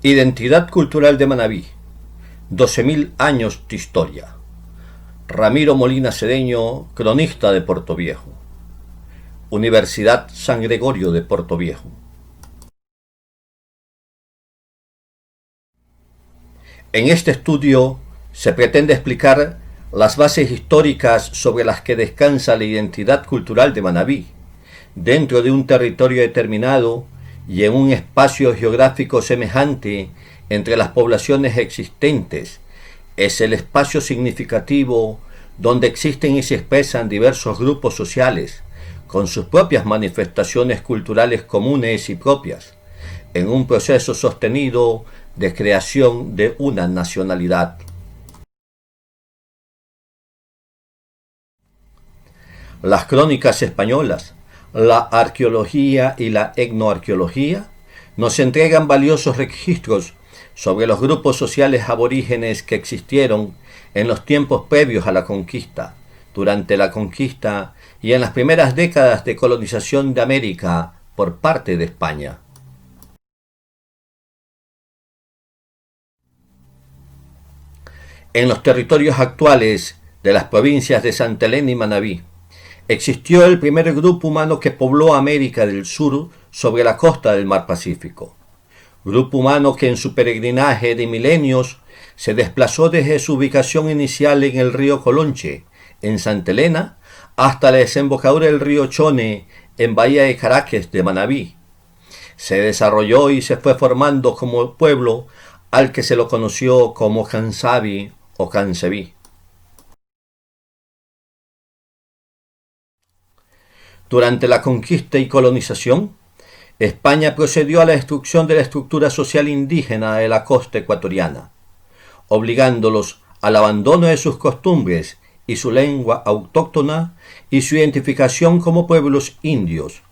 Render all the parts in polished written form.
Identidad cultural de Manabí, 12.000 años de historia. Ramiro Molina Cedeño, cronista de Portoviejo. Universidad San Gregorio de Portoviejo. En este estudio se pretende explicar las bases históricas sobre las que descansa la identidad cultural de Manabí, dentro de un territorio determinado y en un espacio geográfico semejante entre las poblaciones existentes. Es el espacio significativo donde existen y se expresan diversos grupos sociales, con sus propias manifestaciones culturales comunes y propias, en un proceso sostenido de creación de una nacionalidad. Las crónicas españolas, la arqueología y la etnoarqueología nos entregan valiosos registros sobre los grupos sociales aborígenes que existieron en los tiempos previos a la conquista, durante la conquista y en las primeras décadas de colonización de América por parte de España. En los territorios actuales de las provincias de Santa Elena y Manabí, existió el primer grupo humano que pobló América del Sur sobre la costa del Mar Pacífico. Grupo humano que en su peregrinaje de milenios se desplazó desde su ubicación inicial en el río Colonche, en Santa Elena, hasta la desembocadura del río Chone, en Bahía de Caracas de Manabí. Se desarrolló y se fue formando como pueblo al que se lo conoció como Cansabi o Cansebí. Durante la conquista y colonización, España procedió a la destrucción de la estructura social indígena de la costa ecuatoriana, obligándolos al abandono de sus costumbres y su lengua autóctona y su identificación como pueblos indios,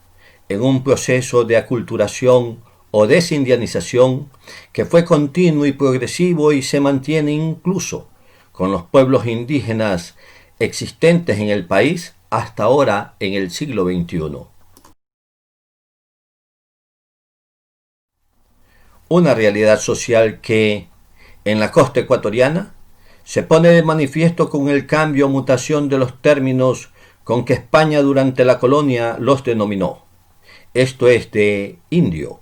en un proceso de aculturación o desindianización que fue continuo y progresivo y se mantiene incluso con los pueblos indígenas existentes en el país hasta ahora en el siglo XXI. Una realidad social que, en la costa ecuatoriana, se pone de manifiesto con el cambio o mutación de los términos con que España durante la colonia los denominó. Esto es de indio,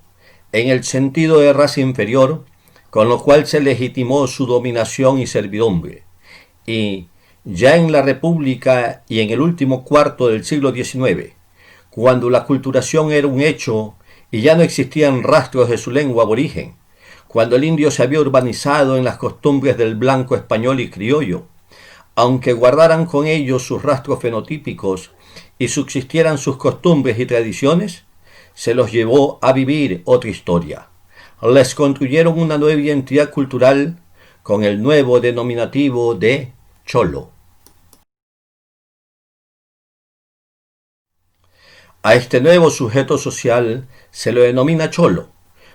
en el sentido de raza inferior, con lo cual se legitimó su dominación y servidumbre, y ya en la República y en el último cuarto del siglo XIX, cuando la aculturación era un hecho y ya no existían rastros de su lengua aborigen, cuando el indio se había urbanizado en las costumbres del blanco español y criollo, aunque guardaran con ellos sus rastros fenotípicos y subsistieran sus costumbres y tradiciones, se los llevó a vivir otra historia. Les construyeron una nueva identidad cultural con el nuevo denominativo de cholo. A este nuevo sujeto social se lo denomina cholo,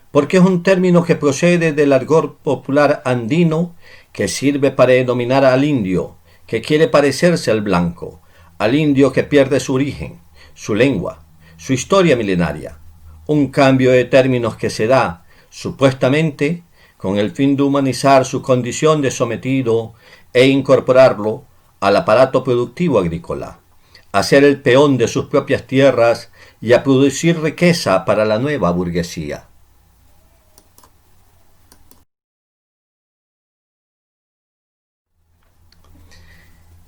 porque es un término que procede del argot popular andino que sirve para denominar al indio que quiere parecerse al blanco, al indio que pierde su origen, su lengua, su historia milenaria. Un cambio de términos que se da, supuestamente, con el fin de humanizar su condición de sometido e incorporarlo al aparato productivo agrícola, a ser el peón de sus propias tierras y a producir riqueza para la nueva burguesía.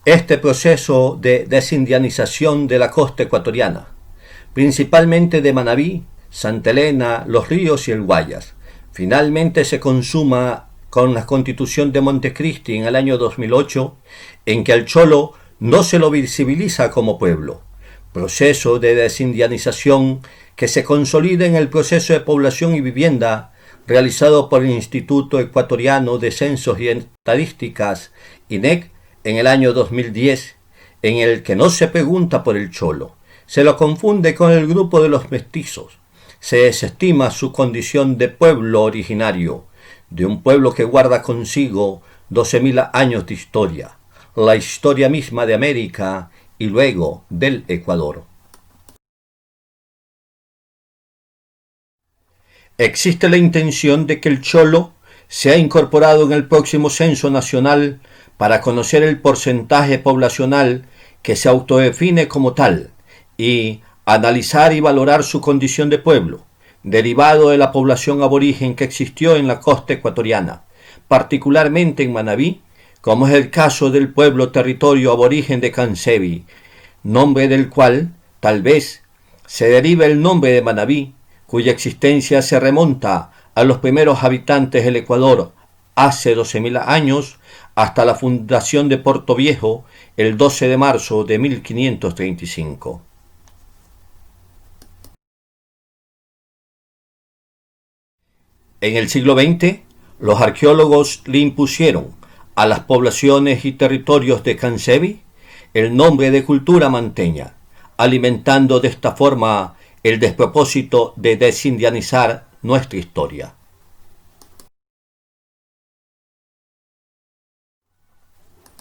Este proceso de desindianización de la costa ecuatoriana, principalmente de Manabí, Santa Elena, Los Ríos y el Guayas, finalmente se consuma con la Constitución de Montecristi en el año 2008, en que al cholo no se lo visibiliza como pueblo, proceso de desindianización que se consolida en el proceso de población y vivienda realizado por el Instituto Ecuatoriano de Censos y Estadísticas, INEC, en el año 2010, en el que no se pregunta por el cholo, se lo confunde con el grupo de los mestizos, se desestima su condición de pueblo originario, de un pueblo que guarda consigo 12.000 años de historia, la historia misma de América y luego del Ecuador. Existe la intención de que el cholo sea incorporado en el próximo censo nacional para conocer el porcentaje poblacional que se autodefine como tal y analizar y valorar su condición de pueblo, derivado de la población aborigen que existió en la costa ecuatoriana, particularmente en Manabí, como es el caso del pueblo territorio aborigen de Cansebi, nombre del cual tal vez se deriva el nombre de Manabí, cuya existencia se remonta a los primeros habitantes del Ecuador hace 12.000 años, hasta la fundación de Puerto Viejo el 12 de marzo de 1535. En el siglo XX, los arqueólogos le impusieron a las poblaciones y territorios de Cansebi el nombre de cultura manteña, alimentando de esta forma el despropósito de desindianizar nuestra historia.